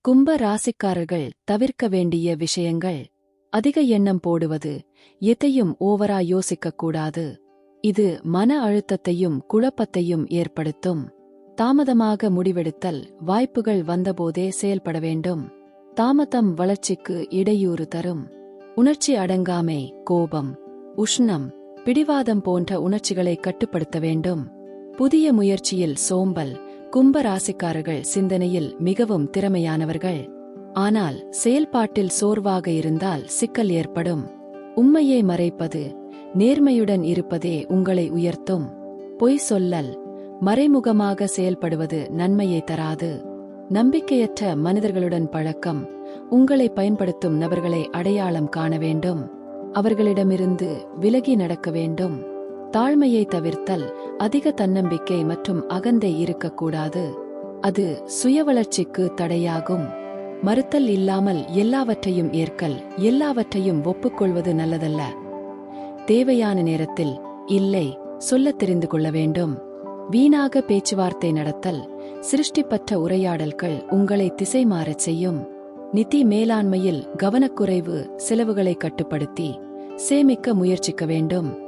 கும்ப ராசிக்காரர்கள் தவிர்க்க வேண்டிய விஷயங்கள். அதிக எண்ணம் போடுவது. எதையும் ஓவரா யோசிக்கக்கூடாது. இது மன அழுத்தத்தையும் குழப்பத்தையும் ஏற்படுத்தும். தாமதமாக முடிவெடுத்தல். வாய்ப்புகள் வந்தபோதே செயல்பட வேண்டும். தாமதம் வளர்ச்சிக்கு இடையூறு தரும். உணர்ச்சி அடங்காமை, கோபம், உஷ்ணம், பிடிவாதம் போன்ற உணர்ச்சிகளை கட்டுப்படுத்த வேண்டும். புதிய முயற்சியில் சோம்பல். கும்ப ராசிக்காரர்கள் சிந்தனையில் மிகவும் திறமையானவர்கள். ஆனால் செயல்பாட்டில் சோர்வாக இருந்தால் சிக்கல் ஏற்படும். உண்மையை மறைப்பது. நேர்மையுடன் இருப்பதே உங்களை உயர்த்தும். பொய் சொல்லல். மறைமுகமாக செயல்படுவது நன்மையை தராது. நம்பிக்கையற்ற மனிதர்களுடன் பழக்கம். உங்களை பயன்படுத்தும் நபர்களை அடையாளம் காண வேண்டும். அவர்களிடமிருந்து விலகி நடக்க வேண்டும். தாழ்மையை தவிர்த்தல். அதிக தன்னம்பிக்கை மற்றும் அகந்தை இருக்கக்கூடாது. அது சுய வளர்ச்சிக்கு தடையாகும். மறுத்தல் இல்லாமல் எல்லாவற்றையும் ஏற்கல். எல்லாவற்றையும் ஒப்புக்கொள்வது நல்லதல்ல. தேவையான நேரத்தில் இல்லை சொல்லத் தெரிந்து கொள்ள வேண்டும். வீணாக பேச்சுவார்த்தை நடத்தல். சிருஷ்டிப்பற்ற உரையாடல்கள் உங்களை திசை மாறச் செய்யும். நிதி மேலாண்மையில் கவனக்குறைவு. செலவுகளை கட்டுப்படுத்தி சேமிக்க முயற்சிக்க வேண்டும்.